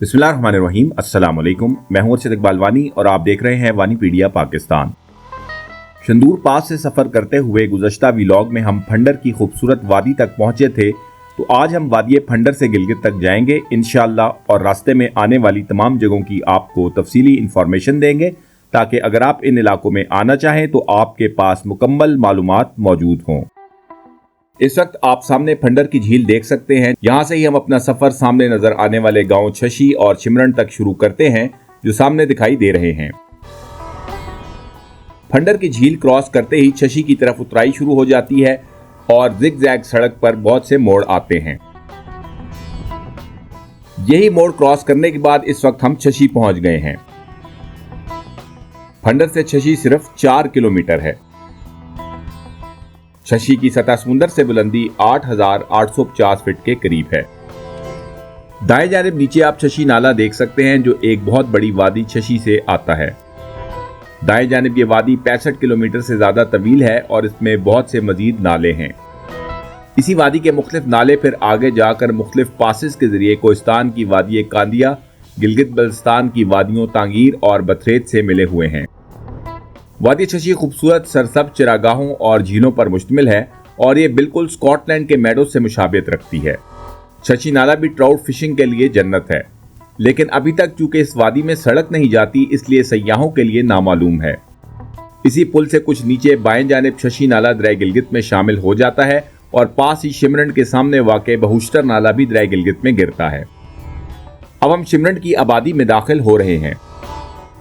बिस्मिल्लाहिर्रहमानिर्रहीम। अस्सलाम वालेकुम। मैं हूं अर्शद इकबाल वानी और आप देख रहे हैं वानीपीडिया पाकिस्तान। शंदूर पास से सफ़र करते हुए गुज़श्ता व्लॉग में हम फंडर की खूबसूरत वादी तक पहुंचे थे, तो आज हम वादी फंडर से गिलगित तक जाएंगे इंशाअल्लाह, और रास्ते में आने वाली तमाम जगहों की आपको तफसीली इंफॉर्मेशन देंगे ताकि अगर आप इन इलाकों में आना चाहें तो आपके पास मुकम्मल मालूमात मौजूद हों। इस वक्त आप सामने फंडर की झील देख सकते हैं। यहाँ से ही हम अपना सफर सामने नजर आने वाले गांव छशी और छिमरन तक शुरू करते हैं, जो सामने दिखाई दे रहे हैं। फंडर की झील क्रॉस करते ही छशी की तरफ उतराई शुरू हो जाती है और जिग-जैग सड़क पर बहुत से मोड़ आते हैं। यही मोड़ क्रॉस करने के बाद इस वक्त हम छशी पहुंच गए हैं। फंडर से छशी सिर्फ 4 किलोमीटर है। छशी की सतह समुंदर से बुलंदी 8,850 फीट के करीब है। दाएं जानिब नीचे आप छशी नाला देख सकते हैं, जो एक बहुत बड़ी वादी छशी से आता है। दाएं जानिब ये वादी 65 किलोमीटर से ज्यादा तवील है और इसमें बहुत से मजीद नाले हैं। इसी वादी के मुख्तलिफ नाले फिर आगे जाकर मुख्तलिफ पासिस के जरिए कोहिस्तान की वादी कांदिया, गिलगित बल्तिस्तान की वादियों तांगीर और बथरेत से मिले हुए हैं। वादी छशी खूबसूरत सरसब्ज़ चरागाहों और झीलों पर मुश्तमिल है और ये बिल्कुल स्कॉटलैंड के मेडो से मुशाबियत रखती है। छशी नाला भी ट्राउट फिशिंग के लिए जन्नत है, लेकिन अभी तक चूंकि इस वादी में सड़क नहीं जाती, इसलिए सयाहों के लिए नामालूम है। इसी पुल से कुछ नीचे बाएं जानिब छशी नाला दरिया गिलगित में शामिल हो जाता है और पास ही शिमरन के सामने वाक़े बहुश्तर नाला भी दरिया गिलगित में गिरता है। अब हम शिमरन की आबादी में दाखिल हो रहे हैं।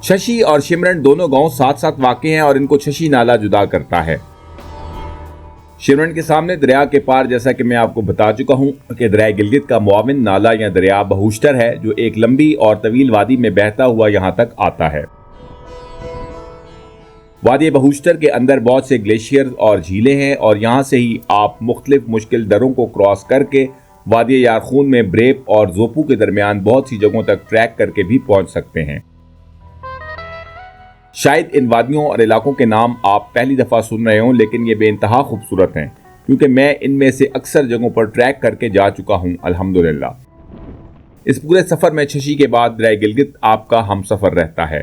छशी और शिमरन दोनों गांव साथ साथ वाक़े हैं और इनको छशी नाला जुदा करता है। शिमरन के सामने दरिया के पार, जैसा कि मैं आपको बता चुका हूं कि दरिया गिलगित का मुआविन नाला या दरिया बहुश्तर है, जो एक लंबी और तवील वादी में बहता हुआ यहां तक आता है। वादी बहुश्तर के अंदर बहुत से ग्लेशियर और झीलें हैं और यहां से ही आप मुख्तलिफ मुश्किल दरों को क्रॉस करके वादी यारखून में ब्रेप और जोपू के दरमियान बहुत सी जगहों तक ट्रैक करके भी पहुंच सकते हैं। शायद इन वादियों और इलाकों के नाम आप पहली दफ़ा सुन रहे हों, लेकिन ये बेइंतहा खूबसूरत हैं क्योंकि मैं इनमें से अक्सर जगहों पर ट्रैक करके जा चुका हूं अल्हम्दुलिल्लाह। इस पूरे सफ़र में छशी के बाद दरिया गिलगित आपका हम सफ़र रहता है।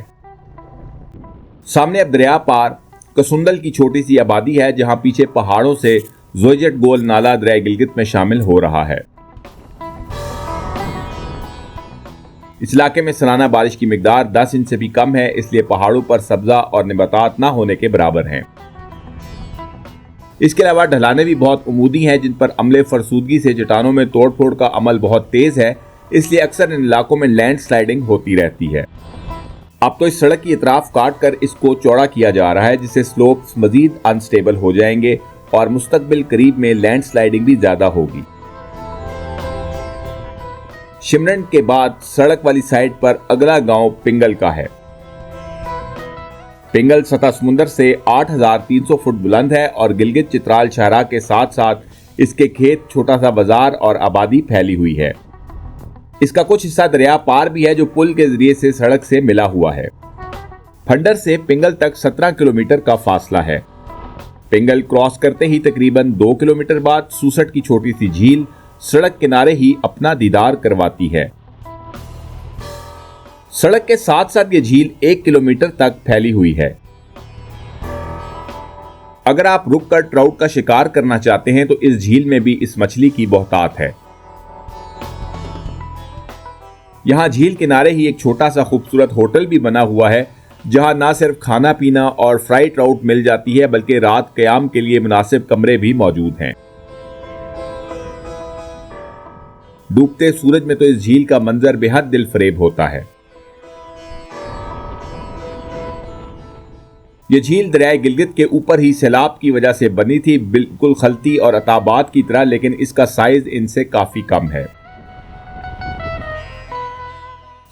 सामने अब दरिया पार कसुंदल की छोटी सी आबादी है, जहां पीछे पहाड़ों से जोइजट गोल नाला दरिया गिलगित में शामिल हो रहा है। इस इलाके में सालाना बारिश की मिकदार 10 इंच से भी कम है, इसलिए पहाड़ों पर सब्जा और नबातात ना होने के बराबर हैं। इसके अलावा ढलाने भी बहुत उमूदी हैं, जिन पर अमले फरसूदगी से चट्टानों में तोड़ फोड़ का अमल बहुत तेज है, इसलिए अक्सर इन इलाकों में लैंड स्लाइडिंग होती रहती है। अब तो इस सड़क की इतराफ काट कर इसको चौड़ा किया जा रहा है, जिससे स्लोप्स मजीद अनस्टेबल हो जाएंगे और मुस्तकबिल करीब में लैंड स्लाइडिंग भी ज्यादा होगी। शिमरन के बाद सड़क वाली साइड पर अगला गांव पिंगल का है। पिंगल सतह समुंदर से 8,300 फुट बुलंद है और गिलगित चित्राल शाहरा के साथ साथ इसके खेत, छोटा सा बाजार और आबादी फैली हुई है। इसका कुछ हिस्सा दरिया पार भी है, जो पुल के जरिए से सड़क से मिला हुआ है। फंडर से पिंगल तक 17 किलोमीटर का फासला है। पिंगल क्रॉस करते ही तकरीबन 2 किलोमीटर बाद सूसट की छोटी सी झील सड़क किनारे ही अपना दीदार करवाती है। सड़क के साथ साथ ये झील 1 किलोमीटर तक फैली हुई है। अगर आप रुककर ट्राउट का शिकार करना चाहते हैं तो इस झील में भी इस मछली की बहुतात है। यहां झील किनारे ही एक छोटा सा खूबसूरत होटल भी बना हुआ है, जहां ना सिर्फ खाना पीना और फ्राई ट्राउट मिल जाती है, बल्कि रात क़याम के लिए मुनासिब कमरे भी मौजूद हैं। डूबते सूरज में तो इस झील का मंजर बेहद दिल फरेब होता है। यह झील दरिया गिलगित के ऊपर ही सैलाब की वजह से बनी थी, बिल्कुल खलती और अताबाद की तरह, लेकिन इसका साइज इनसे काफी कम है।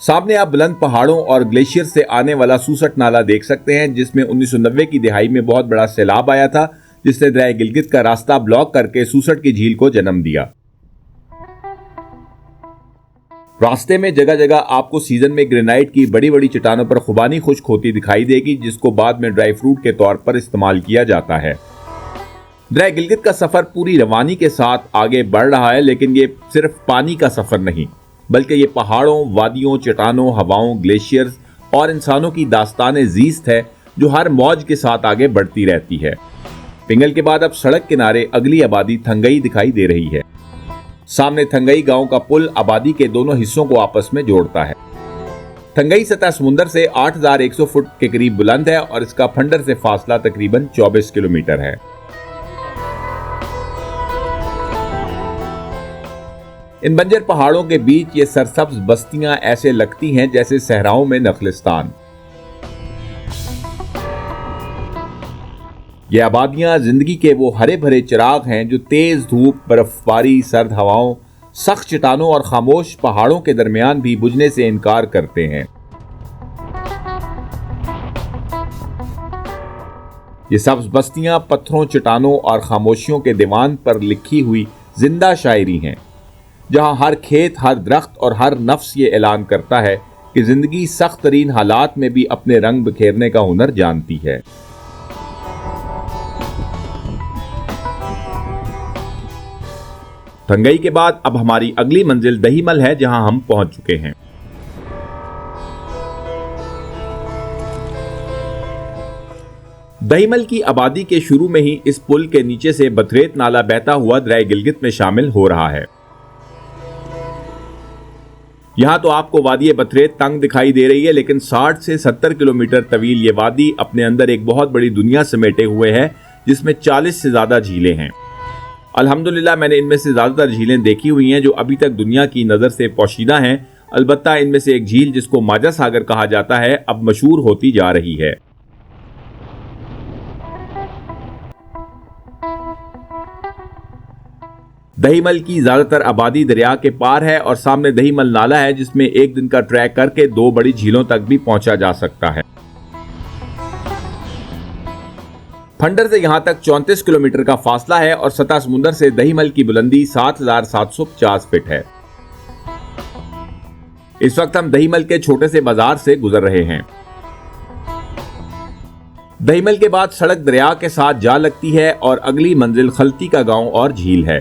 सामने आप बुलंद पहाड़ों और ग्लेशियर से आने वाला सूसट नाला देख सकते हैं, जिसमें 1990 की दिहाई में बहुत बड़ा सैलाब आया था, जिसने दरिया गिलगित का रास्ता ब्लॉक करके सूसट की झील को जन्म दिया। रास्ते में जगह जगह आपको सीजन में ग्रेनाइट की बड़ी बड़ी चट्टानों पर खुबानी खुश्क होती दिखाई देगी, जिसको बाद में ड्राई फ्रूट के तौर पर इस्तेमाल किया जाता है। दरिया गिलगित का सफर पूरी रवानी के साथ आगे बढ़ रहा है, लेकिन ये सिर्फ पानी का सफर नहीं बल्कि ये पहाड़ों, वादियों, चट्टानों, हवाओं, ग्लेशियर्स और इंसानों की दास्तान ज़ीस्त है जो हर मौज के साथ आगे बढ़ती रहती है। पिंगल के बाद अब सड़क किनारे अगली आबादी थंगई दिखाई दे रही है। सामने थंगई गांव का पुल आबादी के दोनों हिस्सों को आपस में जोड़ता है। थंगई सतह समुद्र से 8,100 फुट के करीब बुलंद है और इसका फंडर से फासला तकरीबन 24 किलोमीटर है। इन बंजर पहाड़ों के बीच ये सरसब्ज बस्तियां ऐसे लगती हैं जैसे सहराओं में नखलिस्तान। ये आबादियां जिंदगी के वो हरे भरे चिराग हैं जो तेज धूप, बर्फबारी, सर्द हवाओं, सख्त चट्टानों और खामोश पहाड़ों के दरमियान भी बुझने से इनकार करते हैं। ये सब्ज बस्तियां पत्थरों, चट्टानों और खामोशियों के दीवान पर लिखी हुई जिंदा शायरी हैं, जहां हर खेत, हर दरख्त और हर नफ्स ये ऐलान करता है कि जिंदगी सख्त तरीन हालात में भी अपने रंग बिखेरने का हुनर जानती है। थंगई के बाद अब हमारी अगली मंजिल दहीमल है, जहां हम पहुंच चुके हैं। दहीमल की आबादी के शुरू में ही इस पुल के नीचे से बथरेत नाला बहता हुआ दरिया गिलगित में शामिल हो रहा है। यहां तो आपको वादी बथरेत तंग दिखाई दे रही है, लेकिन 60 से 70 किलोमीटर तवील ये वादी अपने अंदर एक बहुत बड़ी दुनिया समेटे हुए है, जिसमें 40 से ज्यादा झीलें हैं। अल्हम्दुलिल्लाह मैंने इनमें से ज़्यादातर झीलें देखी हुई हैं जो अभी तक दुनिया की नज़र से पोशीदा हैं। अलबत्ता इनमें से एक झील जिसको माजा सागर कहा जाता है अब मशहूर होती जा रही है। दहीमल की ज़्यादातर आबादी दरिया के पार है और सामने दहीमल नाला है जिसमें एक दिन का ट्रैक करके 2 बड़ी झीलों तक भी पहुंचा जा सकता है। फंडर से यहां तक 34 किलोमीटर का फासला है और सतह समुद्र से दहीमल की बुलंदी 7,750 फीट है। इस वक्त हम दहीमल के छोटे से बाजार से गुजर रहे हैं। दहीमल के बाद सड़क दरिया के साथ जा लगती है और अगली मंजिल खलती का गांव और झील है।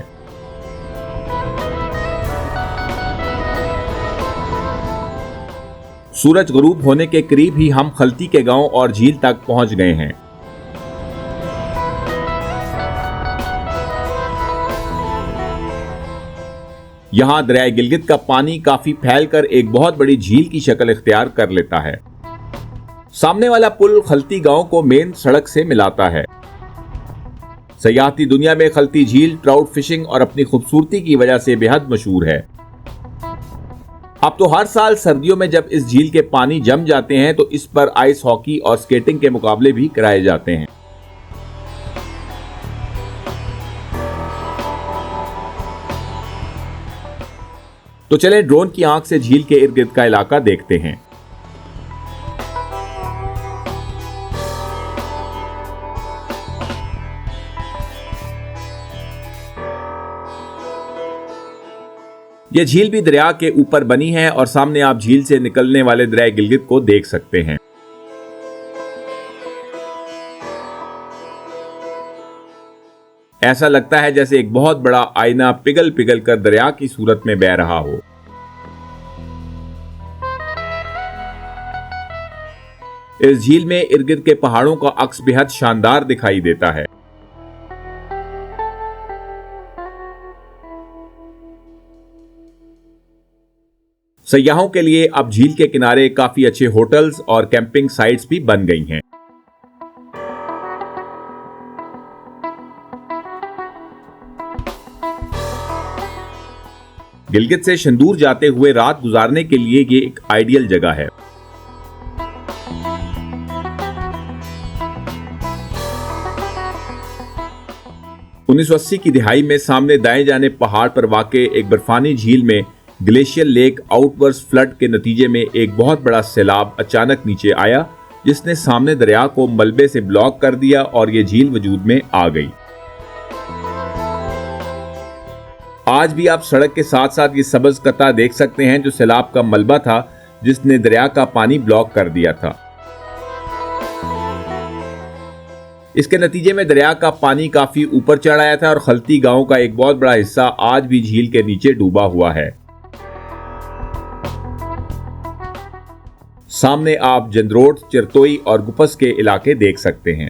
सूरज गुरूब होने के करीब ही हम खलती के गांव और झील तक पहुंच गए हैं। यहां दरिया गिलगित का पानी काफी फैलकर एक बहुत बड़ी झील की शक्ल इख्तियार कर लेता है। सामने वाला पुल खलती गांव को मेन सड़क से मिलाता है। सयाहती दुनिया में खलती झील ट्राउट फिशिंग और अपनी खूबसूरती की वजह से बेहद मशहूर है। अब तो हर साल सर्दियों में जब इस झील के पानी जम जाते हैं तो इस पर आइस हॉकी और स्केटिंग के मुकाबले भी कराए जाते हैं। तो चलें ड्रोन की आंख से झील के इर्द गिर्द का इलाका देखते हैं। यह झील भी दरिया के ऊपर बनी है और सामने आप झील से निकलने वाले दरिया गिलगित को देख सकते हैं। ऐसा लगता है जैसे एक बहुत बड़ा आईना पिघल पिघल कर दरिया की सूरत में बह रहा हो। इस झील में इर्द गिर्द के पहाड़ों का अक्स बेहद शानदार दिखाई देता है। सयाहों के लिए अब झील के किनारे काफी अच्छे होटल्स और कैंपिंग साइट्स भी बन गई हैं। गिलगित से शंदूर जाते हुए रात गुजारने के लिए ये एक आइडियल जगह है। उन्नीस 1980 की दिहाई में सामने दाएं जाने पहाड़ पर वाक़े एक बर्फानी झील में ग्लेशियर लेक आउटवर्स फ्लड के नतीजे में एक बहुत बड़ा सैलाब अचानक नीचे आया, जिसने सामने दरिया को मलबे से ब्लॉक कर दिया और ये झील वजूद में आ गई। आज भी आप सड़क के साथ साथ ये सब्ज कता देख सकते हैं जो सैलाब का मलबा था जिसने दरिया का पानी ब्लॉक कर दिया था। इसके नतीजे में दरिया का पानी काफी ऊपर चढ़ आया था और खलती गांव का एक बहुत बड़ा हिस्सा आज भी झील के नीचे डूबा हुआ है। सामने आप जंद्रोट, चिरतोई और गुपस के इलाके देख सकते हैं।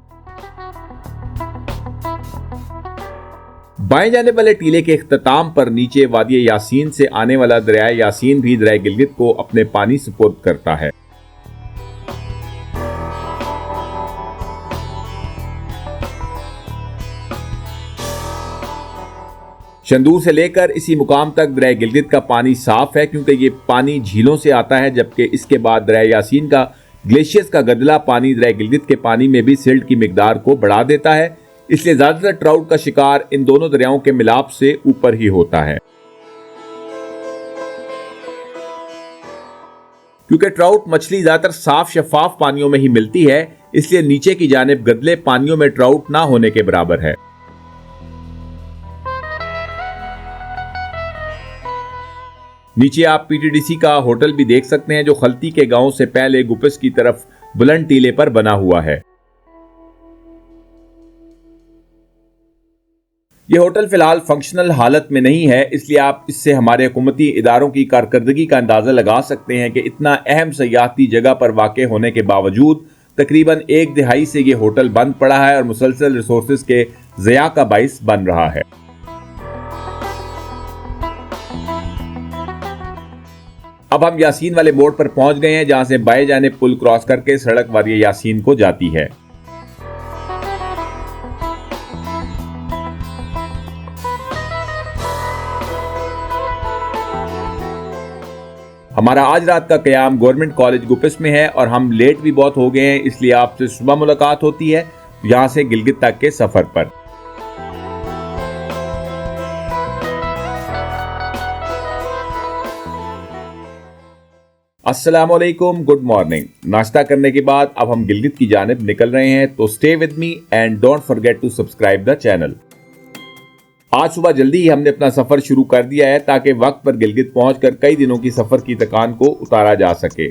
बाएं जाने वाले टीले के इख्तिताम पर नीचे वादी यासीन से आने वाला दरियाए यासीन भी दरियाए गिलगित को अपने पानी सुपुर्द करता है। शंदूर से लेकर इसी मुकाम तक दरिया गिलगित का पानी साफ है, क्योंकि ये पानी झीलों से आता है, जबकि इसके बाद दरिया यासीन का ग्लेशियर्स का गदला पानी दरिया गिलगित के पानी में भी सिल्ट की मिकदार को बढ़ा देता है। इसलिए ज्यादातर ट्राउट का शिकार इन दोनों दरियाओं के मिलाप से ऊपर ही होता है। क्योंकि ट्राउट मछली ज्यादातर साफ शफाफ पानियों में ही मिलती है, इसलिए नीचे की जानिब गदले पानियों में ट्राउट ना होने के बराबर है। नीचे आप पीटीडीसी का होटल भी देख सकते हैं, जो खलती के गांव से पहले गुपस की तरफ बुलंद टीले पर बना हुआ है। यह होटल फिलहाल फंक्शनल हालत में नहीं है, इसलिए आप इससे हमारे हुकूमती इदारों की कारकर्दगी का अंदाजा लगा सकते हैं कि इतना अहम सयाहती जगह पर वाक़ होने के बावजूद तकरीबन 1 दिहाई से यह होटल बंद पड़ा है और मुसलसल रिसोर्सेज के ज़िया का बाइस बन रहा है। अब हम यासीन वाले मोड़ पर पहुंच गए हैं, जहां से बाएं जानिब पुल क्रॉस करके सड़क वादी यासीन को जाती है। हमारा आज रात का क़याम गवर्नमेंट कॉलेज गुपिस में है और हम लेट भी बहुत हो गए हैं, इसलिए आपसे सुबह मुलाकात होती है यहां से गिलगित तक के सफर पर। अस्सलामुअलैकुम, गुड मॉर्निंग। नाश्ता करने के बाद अब हम गिलगित की जानिब निकल रहे हैं, तो stay with me and don't forget to subscribe the channel. आज सुबह जल्दी ही हमने अपना सफर शुरू कर दिया है, ताकि वक्त पर गिलगित पहुंचकर कई दिनों की सफर की थकान को उतारा जा सके।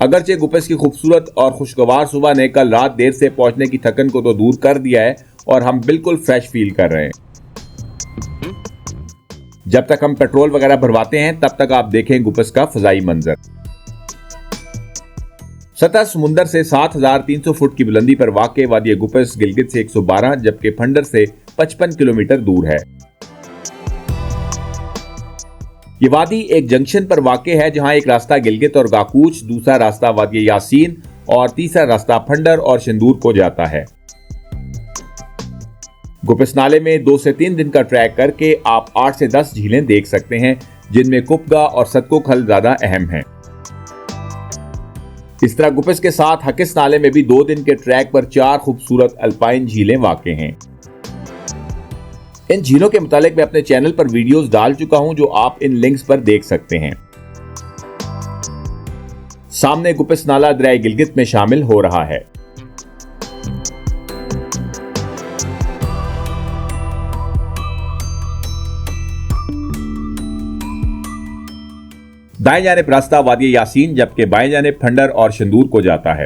अगरचे गुपस की खूबसूरत और खुशगवार सुबह ने कल रात देर से पहुंचने की थकन को तो दूर कर दिया है और हम बिल्कुल फ्रेश फील कर रहे हैं। जब तक हम पेट्रोल वगैरह भरवाते हैं तब तक आप देखें गुपस का फजाई मंजर। सतह समुंदर से 7300 फुट की बुलंदी पर वाक़ वादी गुपस गिलगित से 112 जबकि फंडर से 55 किलोमीटर दूर है। ये वादी एक जंक्शन पर वाक़ है, जहां एक रास्ता गिलगित और गाकूच, दूसरा रास्ता वादी यासीन और तीसरा रास्ता फंडर और शंदूर को जाता है। गुपिस नाले में 2 से 3 दिन का ट्रैक करके आप 8 से 10 झीलें देख सकते हैं, जिनमें कुपगा और सतकोखल ज्यादा अहम हैं। इस तरह गुपिस के साथ हकिस नाले में भी 2 दिन के ट्रैक पर 4 खूबसूरत अल्पाइन झीलें वाक़ हैं। इन झीलों के मुतालिक मैं अपने चैनल पर वीडियोस डाल चुका हूं, जो आप इन लिंक्स पर देख सकते हैं। सामने गुपिस नाला दरिया गिलगित में शामिल हो रहा है। दाएं जानिब रास्ता वादी यासीन जबकि बाएं जानिब फंडर और शंदूर को जाता है।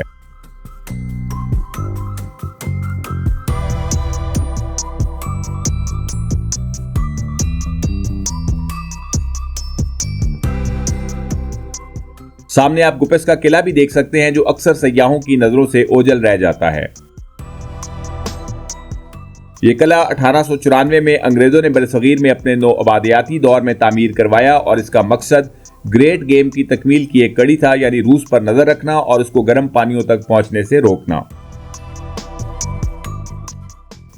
सामने आप गुपिस का किला भी देख सकते हैं, जो अक्सर सयाहों की नजरों से ओझल रह जाता है। यह किला 1894 में अंग्रेजों ने बरसगीर में अपने नौआबादियाती दौर में तामीर करवाया और इसका मकसद ग्रेट गेम की तकमील की एक कड़ी था, यानी रूस पर नजर रखना और उसको गर्म पानियों तक पहुंचने से रोकना।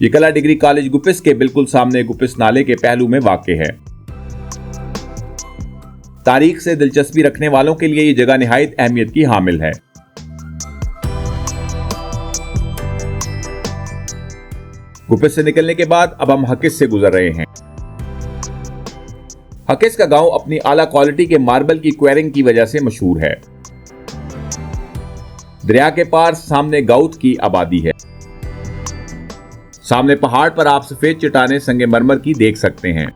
यह किला डिग्री कॉलेज गुपिस के बिल्कुल सामने गुपिस नाले के पहलू में वाक़ है। तारीख से दिलचस्पी रखने वालों के लिए यह जगह निहायत अहमियत की हामिल है। गुपिस से निकलने के बाद अब हम हकिस से गुजर रहे हैं। हकिस का गांव अपनी आला क्वालिटी के मार्बल की क्वेरिंग की वजह से मशहूर है। दरिया के पार सामने गाउत की आबादी है। सामने पहाड़ पर आप सफेद चट्टानें संगमरमर की देख सकते हैं।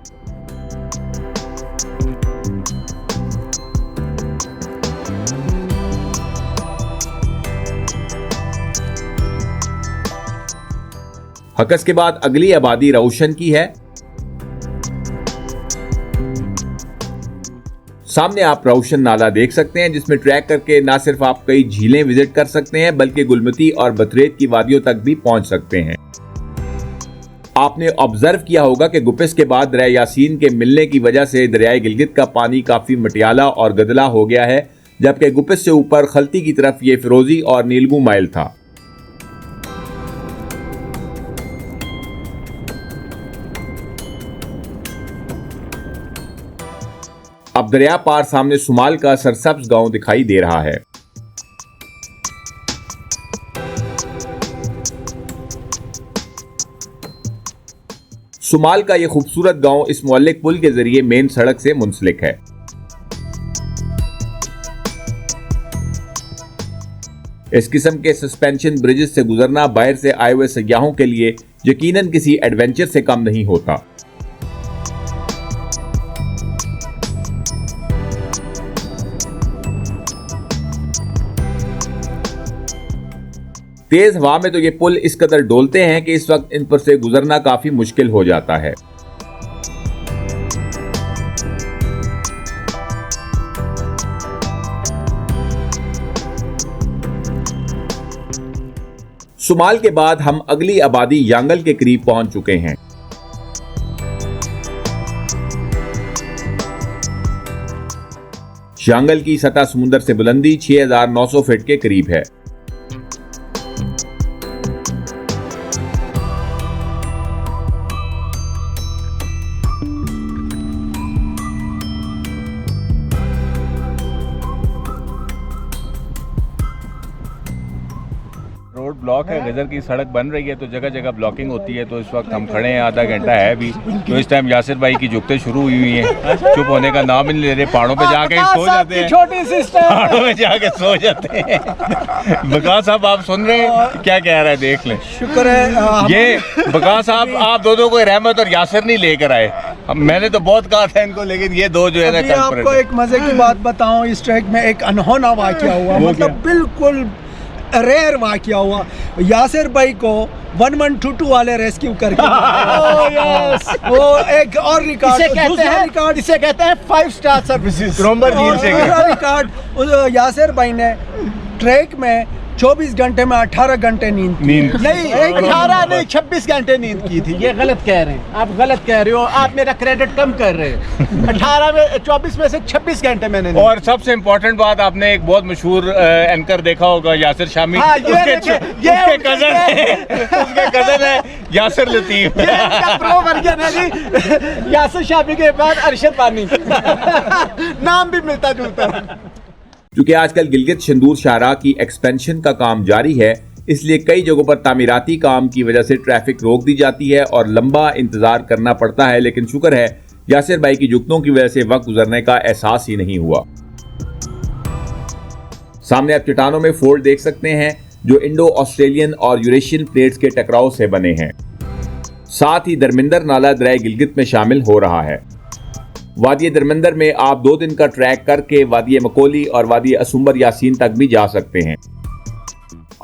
हकिस के बाद अगली आबादी रौशन की है। सामने आप रोशन नाला देख सकते हैं, जिसमें ट्रैक करके ना सिर्फ आप कई झीलें विजिट कर सकते हैं बल्कि गुलमती और बतरेत की वादियों तक भी पहुंच सकते हैं। आपने ऑब्जर्व किया होगा कि गुपिस के बाद दरिया यासीन के मिलने की वजह से दरियाए गिलगित का पानी काफी मटियाला और गदला हो गया है, जबकि गुपिस से ऊपर खलती की तरफ ये फिरोजी और नीलगू माइल था। अब दरिया पार सामने सुमाल का सरसब्ज गांव दिखाई दे रहा है। सुमाल का यह खूबसूरत गांव इस मुअल्लिक पुल के जरिए मेन सड़क से मुंसलिक है। इस किस्म के सस्पेंशन ब्रिजेस से गुजरना बाहर से आए हुए सयाहों के लिए यकीनन किसी एडवेंचर से कम नहीं होता। तेज हवा में तो ये पुल इस कदर डोलते हैं कि इस वक्त इन पर से गुजरना काफी मुश्किल हो जाता है। सुमाल के बाद हम अगली आबादी यांगल के करीब पहुंच चुके हैं। यांगल की सतह समुद्र से बुलंदी 6,900 फीट के करीब है। रोड ब्लॉक है, गजर की सड़क बन रही है तो जगह जगह ब्लॉकिंग होती है। तो इस वक्त हम खड़े हैं, आधा घंटा है अभी। तो इस टाइम यासिर भाई की जुगतें शुरू हुई हैं, चुप होने का नाम ही नहीं ले रहे। पहाड़ों पे जाके सो जाते हैं, छोटी सिस्टर पहाड़ों में जाके सो जाते हैं। बकास साहब आप सुन रहे हैं क्या कह रहा है, देख लें। शुक्र है ये बकास साहब आप दोनों को रहमत और यासिर नहीं लेकर आए। मैंने तो बहुत कहा था इनको, लेकिन ये दो जो है ना। आपको एक मजे की बात बताऊं, इस ट्रैक में एक अनहोना वाकया हुआ, मतलब बिल्कुल रेयर वाकया हुआ। यासिर भाई को 1122 वाले रेस्क्यू करके वो एक और रिकॉर्ड, इसे कहते हैं 5 स्टार सर्विसेज। रिकॉर्ड यासिर भाई ने ट्रैक में 24 घंटे में 18 घंटे नींद नहीं 18 नहीं 26 घंटे नींद की थी। ये गलत कह रहे हैं, आप गलत कह रहे हो, आप मेरा क्रेडिट कम कर रहे हैं। 18 में 24 में से 26 घंटे मैंने। और सबसे इम्पोर्टेंट बात, आपने एक बहुत मशहूर एंकर देखा होगा, यासिर शामी। हाँ, उसके कजन है यासिर लतीफ। प्रो वर्जन है जी, यासिर शामी के बाद अरशद वानी। नाम भी मिलता जुलता। क्योंकि आजकल गिलगित शंदूर शाहराह की एक्सपेंशन का काम जारी है, इसलिए कई जगहों पर तामीराती काम की वजह से ट्रैफिक रोक दी जाती है और लंबा इंतजार करना पड़ता है। लेकिन शुक्र है यासिर भाई की जुगतों की वजह से वक्त गुजरने का एहसास ही नहीं हुआ। सामने आप चट्टानों में फोल्ड देख सकते हैं जो इंडो ऑस्ट्रेलियन और यूरेशियन प्लेट्स के टकराव से बने हैं। साथ ही दरमिंदर नाला दरिया गिलगित में शामिल हो रहा है। वादी दरमिंदर में आप 2 दिन का ट्रैक करके वादी मकोली और वादी असुम्बर यासीन तक भी जा सकते हैं।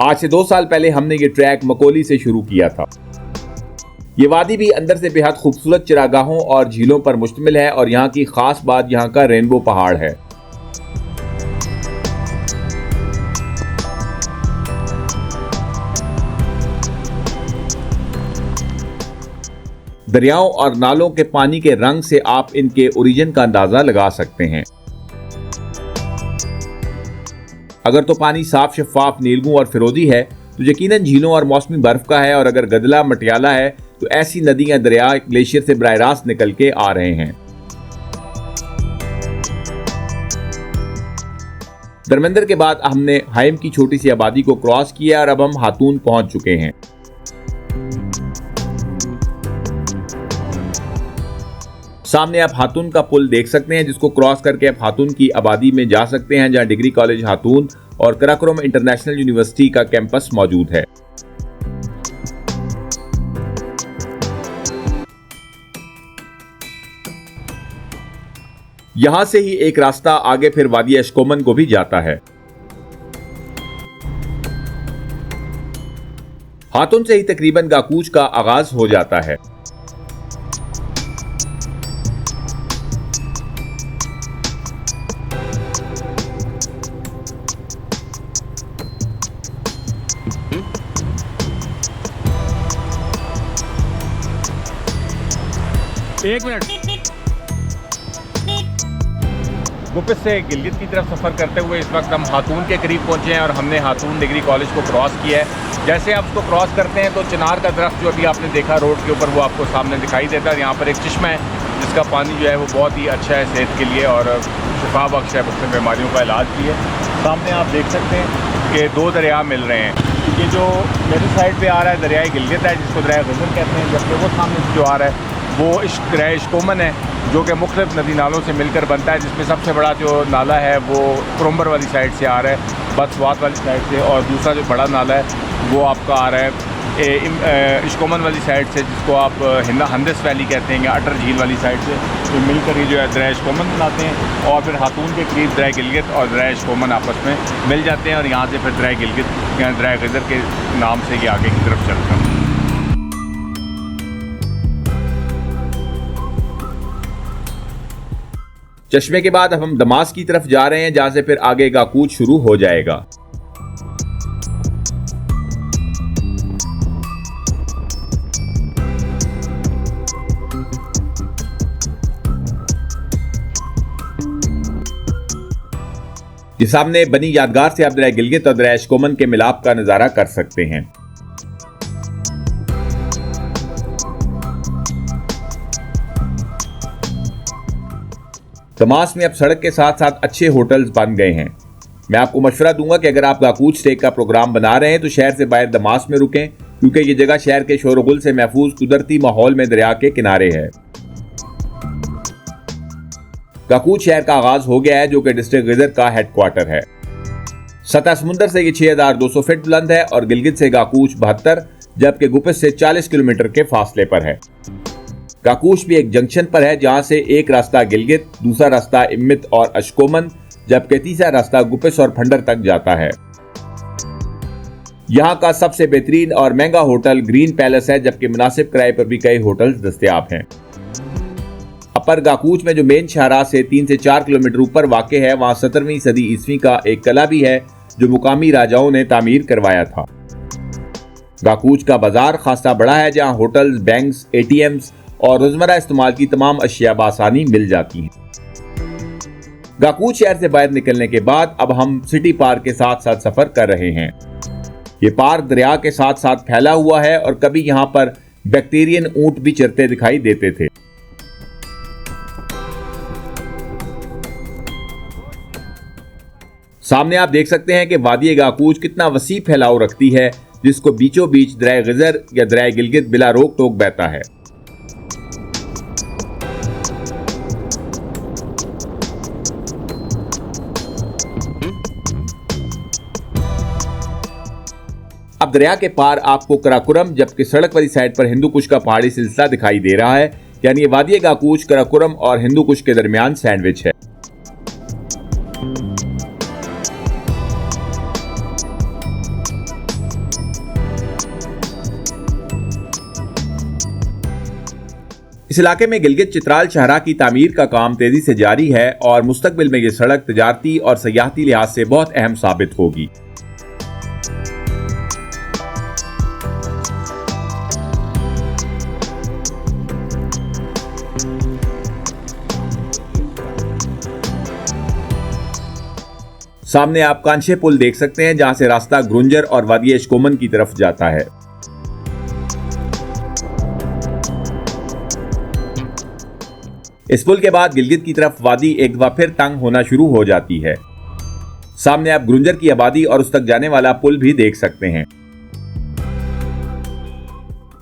आज से 2 साल पहले हमने ये ट्रैक मकोली से शुरू किया था। ये वादी भी अंदर से बेहद खूबसूरत चरागाहों और झीलों पर मुश्तमिल है और यहाँ की खास बात यहाँ का रेनबो पहाड़ है। दरियाओं और नालों के पानी के रंग से आप इनके ओरिजिन का अंदाजा लगा सकते हैं। अगर तो पानी साफ शफाफ नीलगू और फिरोजी है तो यकीनन झीलों और मौसमी बर्फ का है, और अगर गदला मटियाला है तो ऐसी नदियां दरिया ग्लेशियर से बराह रास्त निकल के आ रहे हैं। दरमिंदर के बाद हमने हाइम की छोटी सी आबादी को क्रॉस किया और अब हम हातून पहुंच चुके हैं। सामने आप हातून का पुल देख सकते हैं, जिसको क्रॉस करके आप हातून की आबादी में जा सकते हैं, जहां डिग्री कॉलेज हातून और कराकोरम इंटरनेशनल यूनिवर्सिटी का कैंपस मौजूद है। यहां से ही एक रास्ता आगे फिर वादी अशकोमन को भी जाता है। हातून से ही तकरीबन गाकूच का आगाज हो जाता है। एक मिनट। गुपित से गिलगित की तरफ सफ़र करते हुए इस वक्त हम हातून के करीब पहुंचे हैं और हमने हातून डिग्री कॉलेज को क्रॉस किया है। जैसे आप उसको क्रॉस करते हैं तो चिनार का दरख्त जो अभी आपने देखा रोड के ऊपर वो आपको सामने दिखाई देता है। यहाँ पर एक चश्मा है जिसका पानी जो है वो बहुत ही अच्छा है सेहत के लिए और शिफा बख्श है, मुख्तलिफ बीमारियों का इलाज भी है। सामने आप देख सकते हैं कि दो दरिया मिल रहे हैं। ये जो मेरी साइड पे आ रहा है दरियाए गिलगित है जिसको दरिया गजर कहते हैं, जबकि वो सामने से जो आ रहा है वो दरिया इश्कोमन है जो कि मुख्तलिफ नदी नालों से मिलकर बनता है, जिसमें सबसे बड़ा जो नाला है वो कुरुम्बर वाली साइड से आ रहा है, बदस्वात वाली साइड से, और दूसरा जो बड़ा नाला है वो आपका आ रहा है इश्कोमन वाली साइड से, जिसको आप हंदस वैली कहते हैं या अटर झील वाली साइड से। तो मिलकर ये जो है दरिया इश्कोमन बनाते हैं और फिर हातून के करीब दरिया गिलगित और दरिया इश्कोमन आपस में मिल जाते हैं और यहाँ से फिर दरिया गिलगित या दरिया गजर के नाम से ये आगे की तरफ चलता है। चश्मे के बाद अब हम दमास की तरफ जा रहे हैं जहां से फिर आगे का कूच शुरू हो जाएगा। ये सामने बनी यादगार से आप दरिया गिलगित और दरिया इश्कोमन के मिलाप का नजारा कर सकते हैं। दमास में अब सड़क के साथ साथ अच्छे होटल्स बन गए हैं। मैं आपको मशवरा दूंगा कि अगर आप गाकूच स्टे का प्रोग्राम बना रहे हैं तो शहर से बाहर दमास में रुकें, क्योंकि ये जगह शहर के शोरगुल से महफूज कुदरती माहौल में दरिया के किनारे है। गाकूच शहर का आगाज हो गया है जो कि डिस्ट्रिक्ट गजर का हेडक्वार्टर है। सतह समुंदर से ये 6200 फीट बुलंद है और गिलगित से गाकूच 72, जबकि गुपित से 40 किलोमीटर के फासले पर है। गाकूच भी एक जंक्शन पर है जहां से एक रास्ता गिलगित, दूसरा रास्ता इम्मित और अशकोमन, जबकि तीसरा रास्ता गुपिस और फंडर तक जाता है। यहाँ का सबसे बेहतरीन और महंगा होटल ग्रीन पैलेस है, जबकि मुनासिब किराए पर भी कई होटल्स दस्तयाब हैं। अपर गाकूच में जो मेन शाहराह से 3 से 4 किलोमीटर ऊपर वाक़े है, वहां 17वीं सदी ईस्वी का एक किला भी है जो मुकामी राजाओं ने तामीर करवाया था। गाकूच का बाजार खासा बड़ा है जहां होटल्स, बैंक्स, ATMs और रोजमर्रा इस्तेमाल की तमाम अशिया बासानी मिल जाती हैं। गाकूच शहर से बाहर निकलने के बाद अब हम सिटी पार्क के साथ साथ सफर कर रहे हैं। ये पार्क दरिया के साथ साथ फैला हुआ है और कभी यहाँ पर बैक्टीरियन ऊंट भी चरते दिखाई देते थे। सामने आप देख सकते हैं कि वादी गाकूच कितना वसी फैलाव रखती है, जिसको बीचों बीच दरिया गजर या दरिया गिलगित बिला रोक टोक बहता है। अब दरिया के पार आपको कराकुरम, जबकि सड़क वाली साइड पर हिंदू कुश का पहाड़ी सिलसिला दिखाई दे रहा है, यानी वादी गाकूच कराकुरम और हिंदू कुश के दरमियान सैंडविच है। इस इलाके में गिलगित चित्राल शाहराह की तामीर का काम तेजी से जारी है और मुस्तकबिल में ये सड़क तिजारती और सयाहती लिहाज से बहुत अहम साबित होगी। सामने आप कांशे पुल देख सकते हैं जहां से रास्ता ग्रुंजर और वादी इश्कोमन की तरफ जाता है। इस पुल के बाद गिलगित की तरफ वादी एक बार फिर तंग होना शुरू हो जाती है। सामने आप ग्रुंजर की आबादी और उस तक जाने वाला पुल भी देख सकते हैं।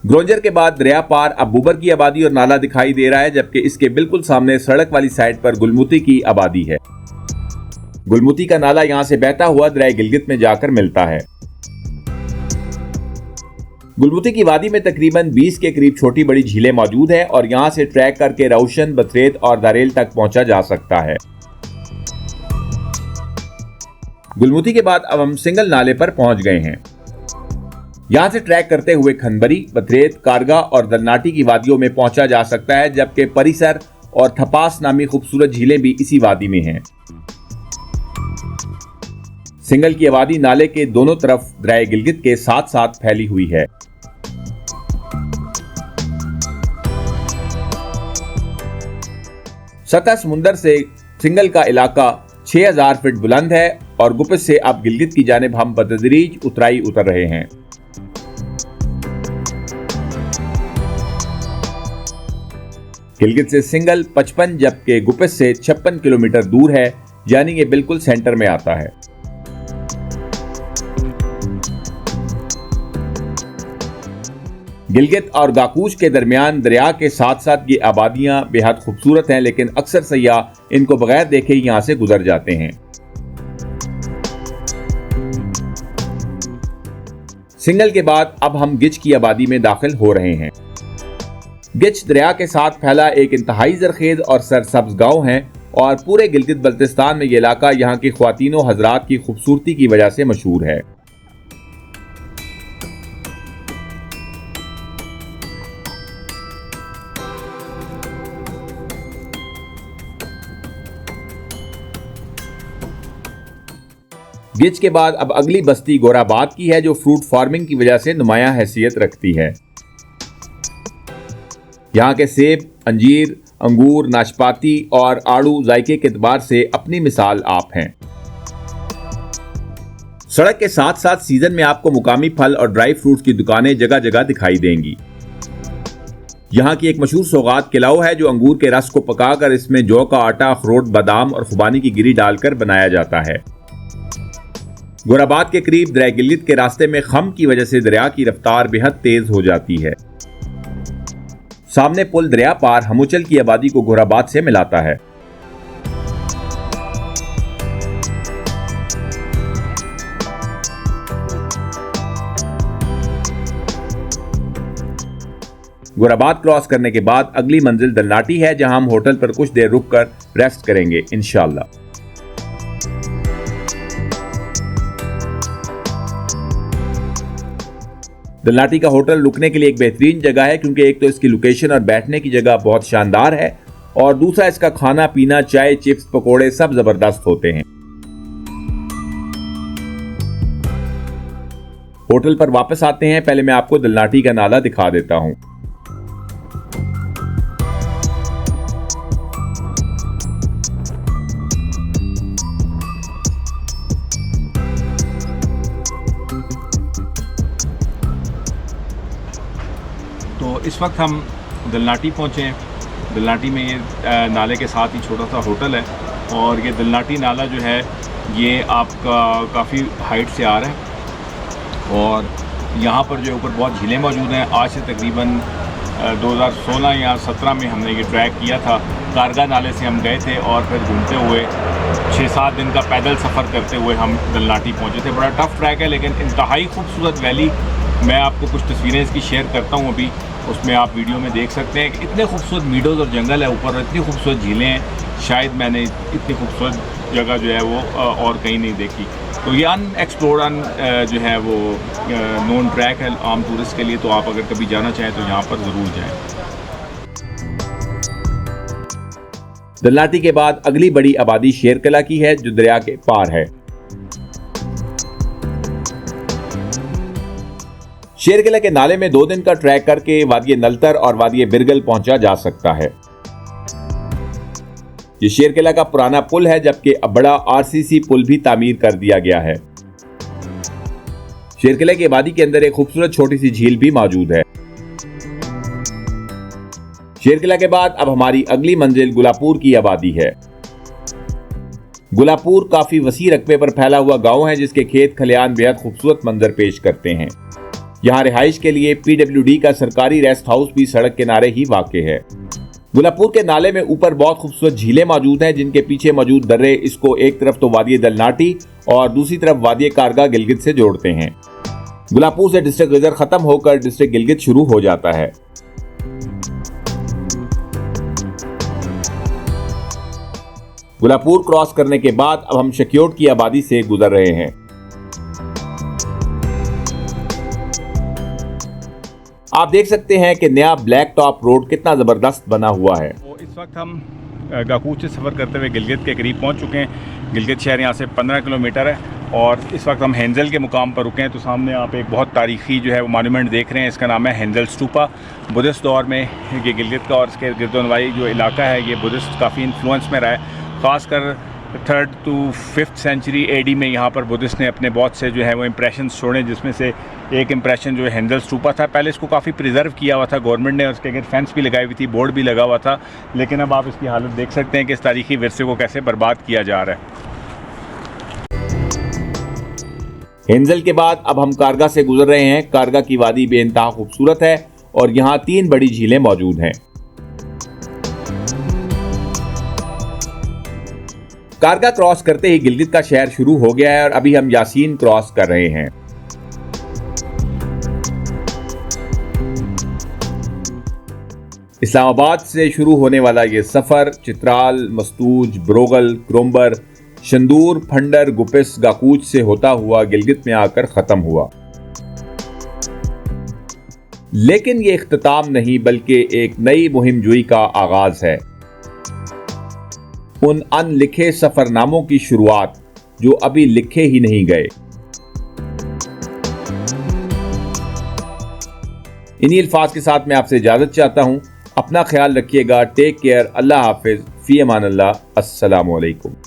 ग्रुंजर के बाद दरिया पार अब बुबर की आबादी और नाला दिखाई दे रहा है, जबकि इसके बिल्कुल सामने सड़क वाली साइड पर गुलमुती की आबादी है। गुलमुती का नाला यहां से बहता हुआ दरिया गिलगित में जाकर मिलता है। गुलमुती की वादी में तकरीबन 20 के करीब छोटी बड़ी झीलें मौजूद हैं और यहां से ट्रैक करके रौशन, बथरेत और दारेल तक पहुंचा जा सकता है। गुलमुती के बाद अब हम सिंगल नाले पर पहुंच गए हैं। यहां से ट्रैक करते हुए खनबरी, बथरेत, कारगा और दलनाटी की वादियों में पहुंचा जा सकता है, जबकि परिसर और थपास नामी खूबसूरत झीलें भी इसी वादी में हैं। सिंगल की आबादी नाले के दोनों तरफ दरिया गिलगित के साथ साथ फैली हुई है। सतह समुंदर से सिंगल का इलाका 6000 फीट बुलंद है और गुपित से अब गिलगित की जानिब हम बतदरीज उतराई उतर रहे हैं। गिलगित से सिंगल 55 जबकि गुपित से 56 किलोमीटर दूर है, यानी ये बिल्कुल सेंटर में आता है। गिलगित और गाकूच के दरमियान दरिया के साथ साथ ये आबादियां बेहद खूबसूरत हैं, लेकिन अक्सर सयाह इनको बगैर देखे ही यहां से गुजर जाते हैं। सिंगल के बाद अब हम गिच की आबादी में दाखिल हो रहे हैं। गिच दरिया के साथ फैला एक इंतहाई जरखेज और सरसब्ज गांव है और पूरे गिलगित बल्तिस्तान में ये इलाका यहाँ की ख्वातीनों हजरात की खूबसूरती की वजह से मशहूर है। गिच के बाद अब अगली बस्ती गोराबाद की है, जो फ्रूट फार्मिंग की वजह से नुमायां हैसियत रखती है। यहाँ के सेब, अंजीर, अंगूर, नाशपाती और आड़ू जायके के एतबार से अपनी मिसाल आप हैं। सड़क के साथ साथ सीजन में आपको मुकामी फल और ड्राई फ्रूट्स की दुकानें जगह जगह दिखाई देंगी। यहाँ की एक मशहूर सौगात किलाओ है, जो अंगूर के रस को पकाकर इसमें जौ का आटा, अखरोट, बादाम और खुबानी की गिरी डालकर बनाया जाता है। गोराबाद के करीब दरिया गिलगित के रास्ते में खम की वजह से दरिया की रफ्तार बेहद तेज हो जाती है। सामने पुल दरिया पार हमूचल की आबादी को गोराबाद से मिलाता है। गोराबाद क्रॉस करने के बाद अगली मंजिल दलनाटी है, जहां हम होटल पर कुछ देर रुककर रेस्ट करेंगे इंशाअल्लाह। दलनाटी का होटल रुकने के लिए एक बेहतरीन जगह है, क्योंकि एक तो इसकी लोकेशन और बैठने की जगह बहुत शानदार है और दूसरा इसका खाना पीना, चाय, चिप्स, पकोड़े सब जबरदस्त होते हैं। होटल पर वापस आते हैं। पहले मैं आपको दलनाटी का नाला दिखा देता हूं। तो इस वक्त हम दलनाटी पहुँचे हैं। दलनाटी में ये नाले के साथ ही छोटा सा होटल है और ये दलनाटी नाला जो है ये आपका काफ़ी हाइट से आ रहा है और यहाँ पर जो ऊपर बहुत झीलें मौजूद हैं। आज से तकरीबन 2016 या 17 में हमने ये ट्रैक किया था। कारगा नाले से हम गए थे और फिर घूमते हुए 6-7 दिन का पैदल सफ़र करते हुए हम दलनाटी पहुँचे थे। बड़ा टफ़ ट्रैक है लेकिन इंतहाई खूबसूरत वैली। मैं आपको कुछ तस्वीरें इसकी शेयर करता हूँ अभी, उसमें आप वीडियो में देख सकते हैं कि इतने खूबसूरत मीडोज़ और जंगल है ऊपर, इतनी खूबसूरत झीलें हैं। शायद मैंने इतनी खूबसूरत जगह जो है वो और कहीं नहीं देखी। तो ये अनएक्सप्लोर्ड जो है वो नोन ट्रैक है आम टूरिस्ट के लिए। तो आप अगर कभी जाना चाहें तो यहाँ पर ज़रूर जाएं। दलनाटी के बाद अगली बड़ी आबादी शेरकला की है, जो दरिया के पार है। शेरकला के नाले में 2 दिन का ट्रैक करके वादिये नलतर और वादिये बिरगल पहुंचा जा सकता है। ये शेरकला का पुराना पुल है, जबकि अब बड़ा आरसीसी पुल भी तामीर कर दिया गया है। शेरकला की आबादी के अंदर एक खूबसूरत छोटी सी झील भी मौजूद है। शेरकला के बाद अब हमारी अगली मंजिल गुलापुर की आबादी है। गुलापुर काफी वसी रकबे पर फैला हुआ गांव है, जिसके खेत खलियान बेहद खूबसूरत मंजर पेश करते हैं। यहाँ रिहाइश के लिए PWD का सरकारी रेस्ट हाउस भी सड़क किनारे ही वाक़े है। गुलापुर के नाले में ऊपर बहुत खूबसूरत झीलें मौजूद हैं, जिनके पीछे मौजूद दर्रे इसको एक तरफ तो वादिये दलनाटी और दूसरी तरफ वादिये कारगा गिलगित से जोड़ते हैं। गुलापुर से डिस्ट्रिक्ट रिजर्व खत्म होकर डिस्ट्रिक्ट गिलगित शुरू हो जाता है। गुलापुर क्रॉस करने के बाद अब हम शक्योट की आबादी से गुजर रहे हैं। आप देख सकते हैं कि नया ब्लैक टॉप रोड कितना ज़बरदस्त बना हुआ है। तो इस वक्त हम गाकूच से सफ़र करते हुए गिलगित के करीब पहुंच चुके हैं। गिलगित शहर यहाँ से 15 किलोमीटर है और इस वक्त हम हेंजल के मुकाम पर रुके हैं। तो सामने आप एक बहुत तारीख़ी जो है वो मॉन्यूमेंट देख रहे हैं, इसका नाम है हेंजल स्तूपा। बुद्धिस्ट दौर में ये गिलगित का और इसके गिरदोनवाई जो इलाका है ये बुद्धिस्ट काफ़ी इन्फ्लुएंस में रहा है। ख़ासकर 3rd to 5th century AD में यहाँ पर बुद्धिस्ट ने अपने बहुत से जो है वो इम्प्रेशन छोड़े, जिसमें से एक इम्प्रेशन जो है हेंजल स्तूपा था। पहले इसको काफ़ी प्रिजर्व किया हुआ था गवर्नमेंट ने, और उसके अगर फेंस भी लगाई हुई थी, बोर्ड भी लगा हुआ था, लेकिन अब आप इसकी हालत देख सकते हैं कि इस तारीख़ी विरसे को कैसे बर्बाद किया जा रहा है। हेंजल के बाद अब हम कारगा से गुजर रहे हैं। कारगा की वादी बेइंतहा खूबसूरत है और यहाँ 3 बड़ी झीलें मौजूद हैं। कारगा क्रॉस करते ही गिलगित का शहर शुरू हो गया है और अभी हम यासीन क्रॉस कर रहे हैं। इस्लामाबाद से शुरू होने वाला ये सफर चित्राल, मस्तूज, ब्रोगल, क्रोम्बर, शंदूर, फंडर, गुपिस, गाकूच से होता हुआ गिलगित में आकर खत्म हुआ। लेकिन ये इख्तिताम नहीं बल्कि एक नई मुहिमजुई का आगाज है, उन अनलिखे सफरनामों की शुरुआत जो अभी लिखे ही नहीं गए। इन्हीं अल्फाज के साथ मैं आपसे इजाजत चाहता हूं। अपना ख्याल रखिएगा। Take care. अल्लाह हाफिज। फी अमान अल्लाह। अस्सलामु अलैकुम।